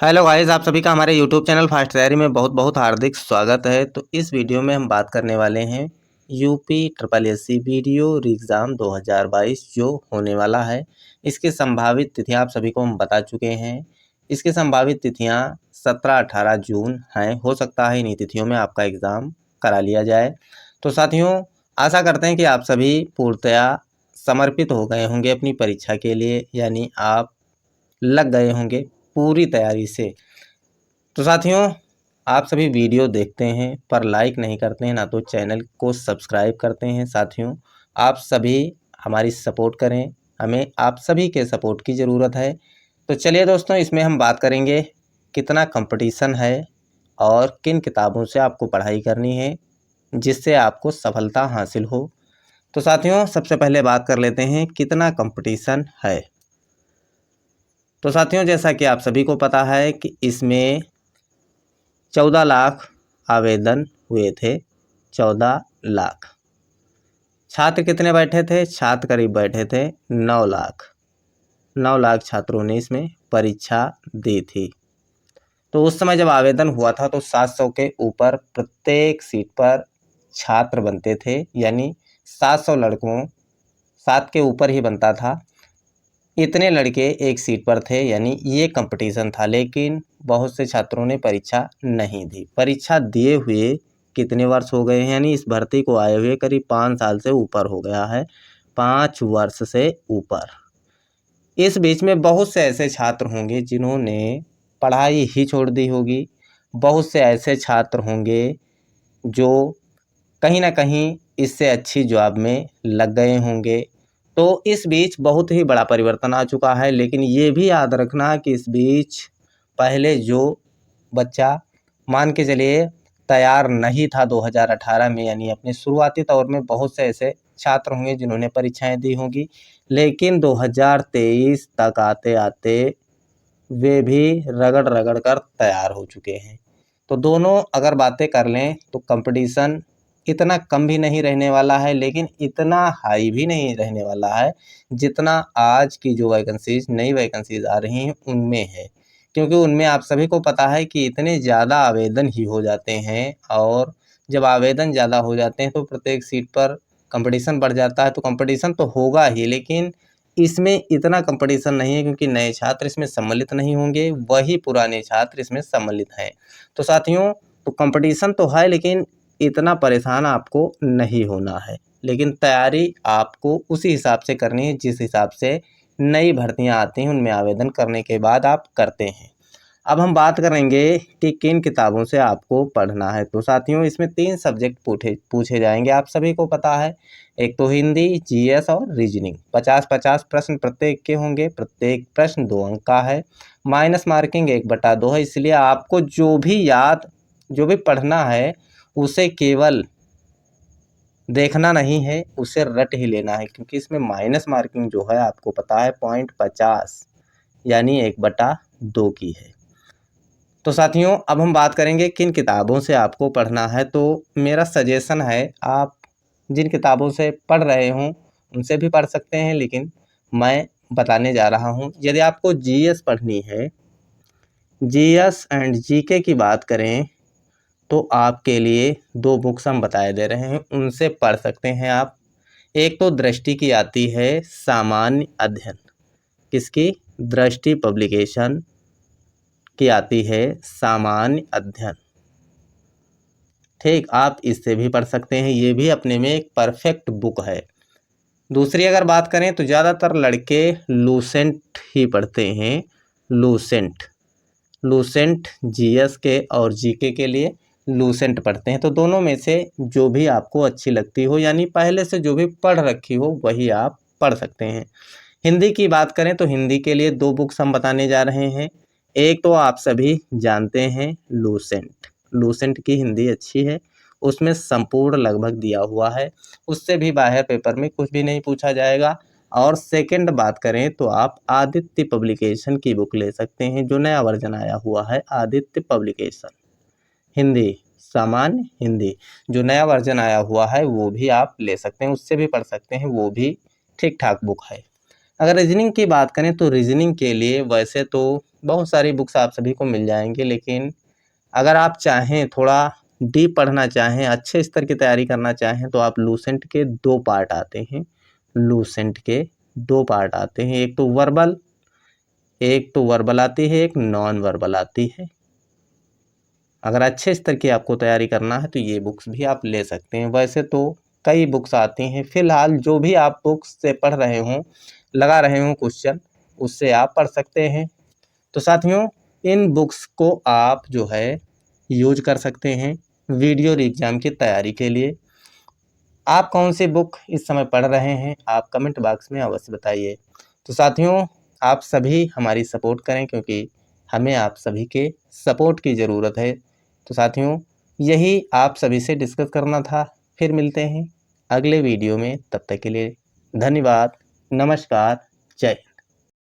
Hello guys, आप सभी का हमारे यूट्यूब चैनल फास्ट तैयारी में बहुत बहुत हार्दिक स्वागत है। तो इस वीडियो में हम बात करने वाले हैं UP triple SC video exam 2022 जो होने वाला है। इसकी संभावित तिथियां आप सभी को हम बता चुके हैं। इसकी संभावित तिथियां 17-18 जून हैं। हो सकता है इन्हीं तिथियों में आपका एग्ज़ाम करा लिया जाए। तो साथियों, आशा करते हैं कि आप सभी पूर्णतया समर्पित हो गए होंगे अपनी परीक्षा के लिए, यानी आप लग गए होंगे पूरी तैयारी से। तो साथियों, आप सभी वीडियो देखते हैं पर लाइक नहीं करते हैं, ना तो चैनल को सब्सक्राइब करते हैं। साथियों, आप सभी हमारी सपोर्ट करें, हमें आप सभी के सपोर्ट की ज़रूरत है। तो चलिए दोस्तों, इसमें हम बात करेंगे कितना कंपटीशन है और किन किताबों से आपको पढ़ाई करनी है जिससे आपको सफलता हासिल हो। तो साथियों, सबसे पहले बात कर लेते हैं कितना कंपटीशन है। तो साथियों, जैसा कि आप सभी को पता है कि इसमें 14 लाख आवेदन हुए थे। 14 लाख। छात्र कितने बैठे थे? छात्र करीब बैठे थे 9 लाख। 9 लाख छात्रों ने इसमें परीक्षा दी थी। तो उस समय जब आवेदन हुआ था तो 700 के ऊपर प्रत्येक सीट पर छात्र बनते थे, यानी 700 लड़कों 7 के ऊपर ही बनता था। इतने लड़के एक सीट पर थे, यानी ये कंपटीशन था। लेकिन बहुत से छात्रों ने परीक्षा नहीं दी। परीक्षा दिए हुए कितने वर्ष हो गए हैं, यानी इस भर्ती को आए हुए करीब 5 साल से ऊपर हो गया है। 5 वर्ष से ऊपर। इस बीच में बहुत से ऐसे छात्र होंगे जिन्होंने पढ़ाई ही छोड़ दी होगी। बहुत से ऐसे छात्र होंगे जो कहीं ना कहीं इससे अच्छी जॉब में लग गए होंगे। तो इस बीच बहुत ही बड़ा परिवर्तन आ चुका है। लेकिन ये भी याद रखना कि इस बीच पहले जो बच्चा मान के चलिए तैयार नहीं था 2018 में, यानी अपने शुरुआती तौर में बहुत से ऐसे छात्र होंगे जिन्होंने परीक्षाएं दी होंगी। लेकिन 2023 तक आते आते वे भी रगड़ रगड़ कर तैयार हो चुके हैं। तो दोनों अगर बातें कर लें तो कंपटीशन इतना कम भी नहीं रहने वाला है, लेकिन इतना हाई भी नहीं रहने वाला है जितना आज की जो वैकेंसीज नई वैकेंसीज आ रही हैं उनमें है। क्योंकि उनमें आप सभी को पता है कि इतने ज़्यादा आवेदन ही हो जाते हैं, और जब आवेदन ज़्यादा हो जाते हैं तो प्रत्येक सीट पर कंपटीशन बढ़ जाता है। तो कंपटीशन तो होगा ही, लेकिन इसमें इतना कंपटीशन नहीं है क्योंकि नए छात्र इसमें सम्मिलित नहीं होंगे, वही पुराने छात्र इसमें सम्मिलित हैं। तो साथियों, तो कंपटीशन तो है लेकिन इतना परेशान आपको नहीं होना है। लेकिन तैयारी आपको उसी हिसाब से करनी है जिस हिसाब से नई भर्तियां आती हैं उनमें आवेदन करने के बाद आप करते हैं। अब हम बात करेंगे कि किन किताबों से आपको पढ़ना है। तो साथियों, इसमें 3 सब्जेक्ट पूछे जाएंगे, आप सभी को पता है। एक तो हिंदी, जीएस और रीजनिंग। 50-50 प्रश्न प्रत्येक के होंगे। प्रत्येक प्रश्न 2 अंक का है। माइनस मार्किंग 1/2 है। इसलिए आपको जो भी पढ़ना है उसे केवल देखना नहीं है, उसे रट ही लेना है। क्योंकि इसमें माइनस मार्किंग जो है आपको पता है 0.50 यानी 1/2 की है। तो साथियों, अब हम बात करेंगे किन किताबों से आपको पढ़ना है। तो मेरा सजेशन है, आप जिन किताबों से पढ़ रहे हों उनसे भी पढ़ सकते हैं, लेकिन मैं बताने जा रहा हूं। यदि आपको जीएस पढ़नी है, जीएस एंड जीके की बात करें तो आपके लिए 2 बुक्स हम बताए दे रहे हैं, उनसे पढ़ सकते हैं आप। एक तो दृष्टि की आती है सामान्य अध्ययन। किसकी? दृष्टि पब्लिकेशन की आती है सामान्य अध्ययन। ठीक, आप इससे भी पढ़ सकते हैं, ये भी अपने में एक परफेक्ट बुक है। दूसरी अगर बात करें तो ज़्यादातर लड़के लूसेंट ही पढ़ते हैं। लूसेंट लूसेंट जीएस के और जीके के लिए लूसेंट पढ़ते हैं। तो दोनों में से जो भी आपको अच्छी लगती हो, यानी पहले से जो भी पढ़ रखी हो वही आप पढ़ सकते हैं। हिंदी की बात करें तो हिंदी के लिए 2 बुक्स हम बताने जा रहे हैं। एक तो आप सभी जानते हैं लूसेंट। लूसेंट की हिंदी अच्छी है, उसमें संपूर्ण लगभग दिया हुआ है, उससे भी बाहर पेपर में कुछ भी नहीं पूछा जाएगा। और सेकंड बात करें तो आप आदित्य पब्लिकेशन की बुक ले सकते हैं, जो नया वर्जन आया हुआ है आदित्य पब्लिकेशन हिंदी, सामान्य हिंदी। जो नया वर्जन आया हुआ है वो भी आप ले सकते हैं, उससे भी पढ़ सकते हैं, वो भी ठीक ठाक बुक है। अगर रीजनिंग की बात करें तो रीजनिंग के लिए वैसे तो बहुत सारी बुक्स आप सभी को मिल जाएंगी। लेकिन अगर आप चाहें थोड़ा डीप पढ़ना चाहें, अच्छे स्तर की तैयारी करना चाहें, तो आप लूसेंट के 2 पार्ट आते हैं। लूसेंट के 2 पार्ट आते हैं, एक तो वर्बल आती है, एक नॉन वर्बल आती है। अगर अच्छे स्तर की आपको तैयारी करना है तो ये बुक्स भी आप ले सकते हैं। वैसे तो कई बुक्स आती हैं, फिलहाल जो भी आप बुक्स से पढ़ रहे हों, लगा रहे हों क्वेश्चन, उससे आप पढ़ सकते हैं। तो साथियों, इन बुक्स को आप जो है यूज कर सकते हैं वीडियो एग्जाम की तैयारी के लिए। आप कौन सी बुक इस समय पढ़ रहे हैं, आप कमेंट बॉक्स में अवश्य बताइए। तो साथियों, आप सभी हमारी सपोर्ट करें, क्योंकि हमें आप सभी के सपोर्ट की ज़रूरत है। तो साथियों, यही आप सभी से डिस्कस करना था। फिर मिलते हैं अगले वीडियो में, तब तक के लिए धन्यवाद, नमस्कार, जय हिंद।